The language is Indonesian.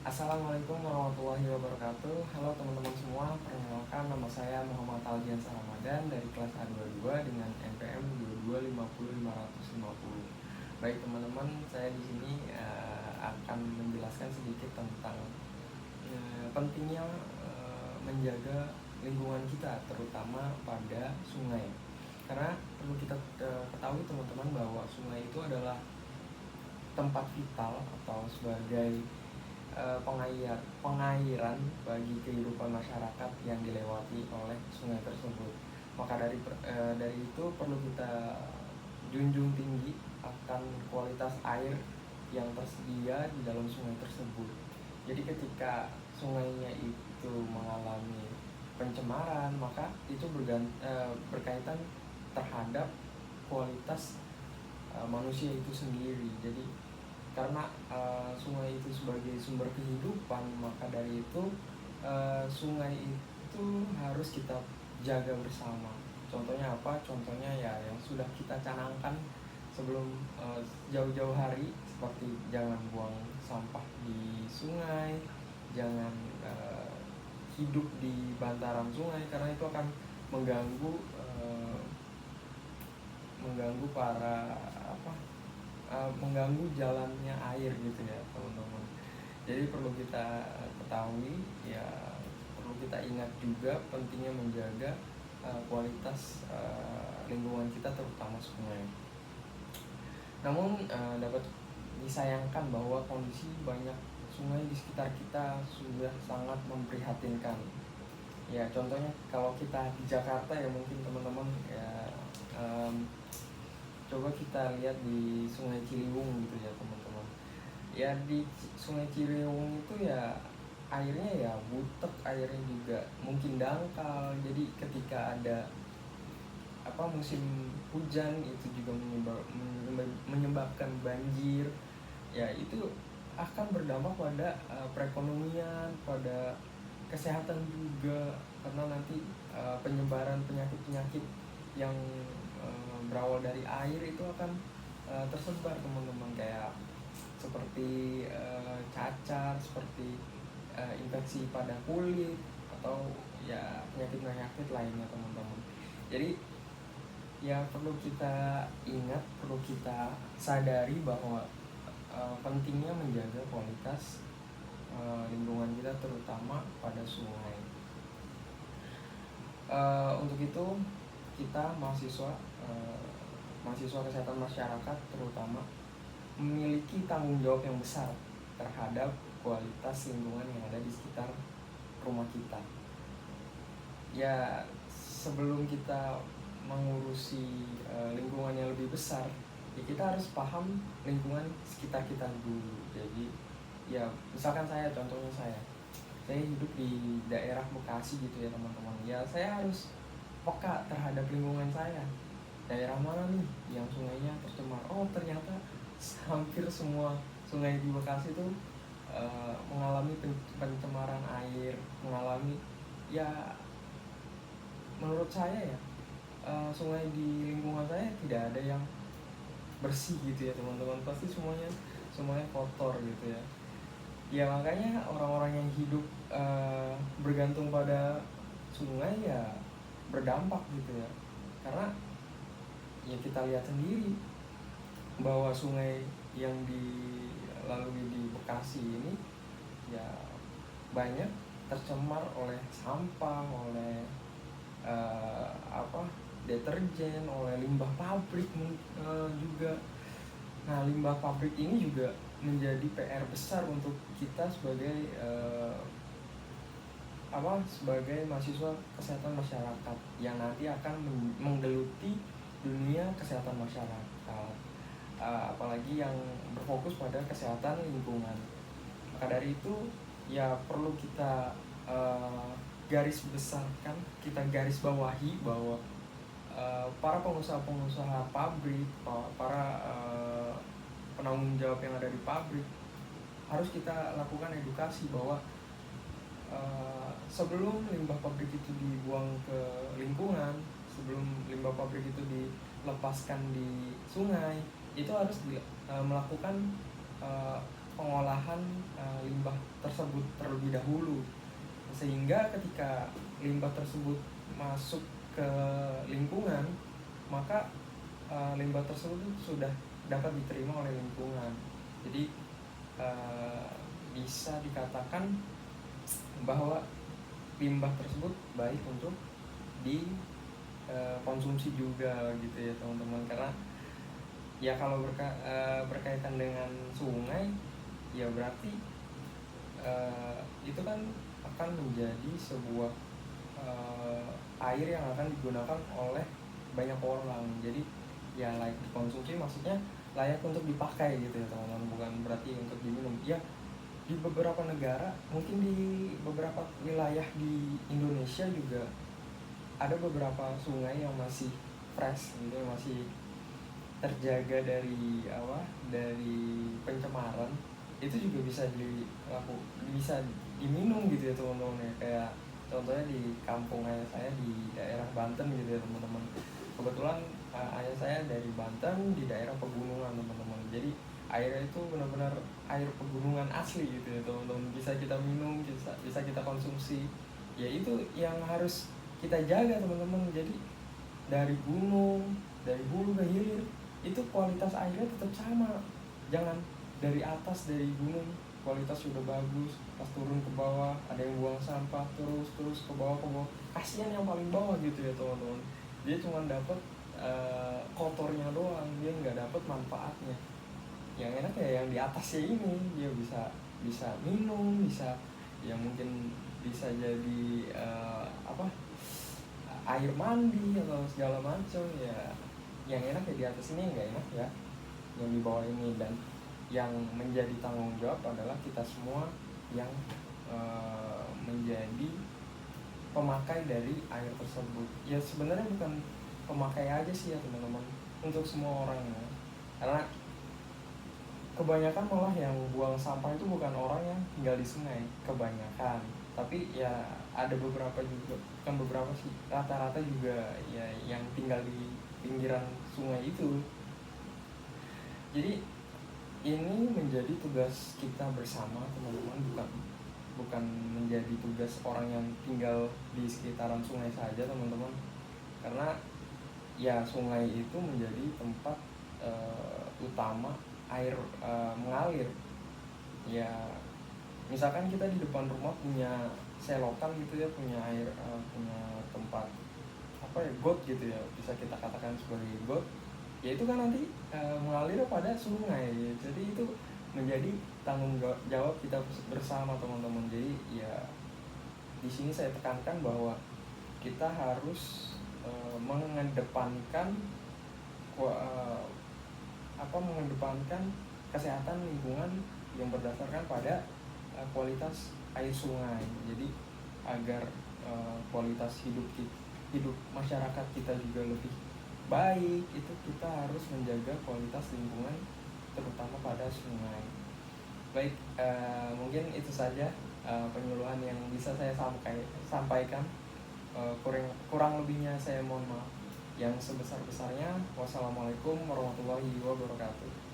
Assalamualaikum warahmatullahi wabarakatuh. Halo teman-teman semua, perkenalkan nama saya Muhammad Aldiansa Ramadan dari kelas A22 dengan NPM 22500550. Baik teman-teman, saya di sini akan menjelaskan sedikit tentang pentingnya menjaga lingkungan kita, terutama pada sungai. Karena perlu kita ketahui teman-teman bahwa sungai itu adalah tempat vital atau sebagai pengairan bagi kehidupan masyarakat yang dilewati oleh sungai tersebut. Maka dari itu perlu kita junjung tinggi akan kualitas air yang tersedia di dalam sungai tersebut. Jadi ketika sungainya itu mengalami pencemaran, maka itu berkaitan terhadap kualitas manusia itu sendiri. Jadi karena sungai itu sebagai sumber kehidupan, maka dari itu sungai itu harus kita jaga bersama. Contohnya apa? Contohnya ya yang sudah kita canangkan sebelum jauh-jauh hari, seperti jangan buang sampah di sungai, jangan hidup di bantaran sungai, karena itu akan mengganggu para mengganggu jalannya air gitu ya teman-teman. Jadi perlu kita ketahui ya, perlu kita ingat juga pentingnya menjaga kualitas lingkungan kita terutama sungai. Namun dapat disayangkan bahwa kondisi banyak sungai di sekitar kita sudah sangat memprihatinkan. Ya contohnya kalau kita di Jakarta ya, mungkin teman-teman ya coba kita lihat di Sungai Ciliwung gitu ya teman-teman. Ya di Sungai Ciliwung itu ya airnya ya butek, airnya juga mungkin dangkal. Jadi ketika ada musim hujan itu juga menyebabkan banjir. Ya itu akan berdampak pada perekonomian, pada kesehatan juga, karena nanti penyebaran penyakit-penyakit yang berawal dari air itu akan tersebar teman-teman, kayak seperti cacar, seperti infeksi pada kulit, atau ya penyakit-penyakit lainnya teman-teman. Jadi ya perlu kita ingat, perlu kita sadari bahwa pentingnya menjaga kualitas lingkungan kita terutama pada sungai. Untuk itu kita mahasiswa kesehatan masyarakat terutama memiliki tanggung jawab yang besar terhadap kualitas lingkungan yang ada di sekitar rumah kita. Ya sebelum kita mengurusi lingkungan yang lebih besar, ya kita harus paham lingkungan sekitar kita dulu. Jadi ya misalkan contohnya saya hidup di daerah Bekasi gitu ya teman-teman. Ya saya harus peka terhadap lingkungan saya. Daerah mana nih yang sungainya tercemar? Oh ternyata hampir semua sungai di Bekasi itu mengalami pencemaran air, mengalami ya menurut saya ya sungai di lingkungan saya tidak ada yang bersih gitu ya teman-teman. Pasti semuanya kotor gitu ya. Ya makanya orang-orang yang hidup bergantung pada sungai ya berdampak gitu ya. Karena ya kita lihat sendiri bahwa sungai yang dilalui di Bekasi ini ya banyak tercemar oleh sampah, oleh deterjen, oleh limbah pabrik juga. Nah limbah pabrik ini juga menjadi PR besar untuk kita sebagai sebagai mahasiswa kesehatan masyarakat yang nanti akan menggeluti dunia kesehatan masyarakat, apalagi yang berfokus pada kesehatan lingkungan. Maka dari itu ya perlu kita garis besarkan, kita garis bawahi bahwa para pengusaha-pengusaha pabrik, para penanggung jawab yang ada di pabrik harus kita lakukan edukasi bahwa sebelum limbah pabrik itu dibuang ke lingkungan, sebelum limbah pabrik itu dilepaskan di sungai, itu harus melakukan pengolahan limbah tersebut terlebih dahulu, sehingga ketika limbah tersebut masuk ke lingkungan, maka limbah tersebut sudah dapat diterima oleh lingkungan. Jadi bisa dikatakan bahwa limbah tersebut baik untuk dikonsumsi juga gitu ya teman-teman. Karena ya kalau berkaitan dengan sungai, ya berarti itu kan akan menjadi sebuah air yang akan digunakan oleh banyak orang. Jadi ya layak dikonsumsi, maksudnya layak untuk dipakai gitu ya teman-teman, bukan berarti untuk diminum. Ya di beberapa negara, mungkin di beberapa wilayah di Indonesia juga ada beberapa sungai yang masih fresh gitu, masih terjaga dari pencemaran. Itu juga bisa diminum gitu ya teman-teman ya. Kayak contohnya di kampung ayah saya di daerah Banten gitu ya teman-teman. Kebetulan ayah saya dari Banten, di daerah pegunungan teman-teman. Jadi airnya itu benar-benar air pegunungan asli gitu ya teman-teman. Bisa kita minum, bisa kita konsumsi. Ya itu yang harus kita jaga teman-teman. Jadi dari gunung, dari hulu ke hilir, itu kualitas airnya tetap sama. Jangan dari atas, dari gunung kualitas sudah bagus, pas turun ke bawah ada yang buang sampah, terus ke bawah, kasihan yang paling bawah gitu ya teman-teman. Dia cuma dapat kotornya doang, dia nggak dapat manfaatnya. Yang enak ya yang di atasnya ini, dia bisa minum, bisa ya mungkin bisa jadi air mandi atau segala macam ya. Yang enak ya di atas ini, nggak enak ya yang di bawah ini. Dan yang menjadi tanggung jawab adalah kita semua yang menjadi pemakai dari air tersebut. Ya sebenarnya bukan pemakai aja sih ya teman-teman, untuk semua orang ya. Karena kebanyakan malah yang buang sampah itu bukan orang yang tinggal di sungai, kebanyakan. Tapi ya ada beberapa juga, bukan beberapa sih, rata-rata juga ya yang tinggal di pinggiran sungai itu. Jadi ini menjadi tugas kita bersama teman-teman, bukan menjadi tugas orang yang tinggal di sekitaran sungai saja teman-teman. Karena ya sungai itu menjadi tempat utama air mengalir. Ya misalkan kita di depan rumah punya selokan gitu ya, punya air, punya tempat got gitu ya, bisa kita katakan sebagai got. Ya itu kan nanti mengalir pada sungai ya. Jadi itu menjadi tanggung jawab kita bersama teman-teman. Jadi ya di sini saya tekankan bahwa kita harus mengedepankan kesehatan lingkungan yang berdasarkan pada kualitas air sungai. Jadi agar kualitas hidup masyarakat kita juga lebih baik, itu kita harus menjaga kualitas lingkungan terutama pada sungai. Baik, mungkin itu saja penyuluhan yang bisa saya sampaikan. Kurang lebihnya saya mohon maaf yang sebesar-besarnya. Wassalamualaikum warahmatullahi wabarakatuh.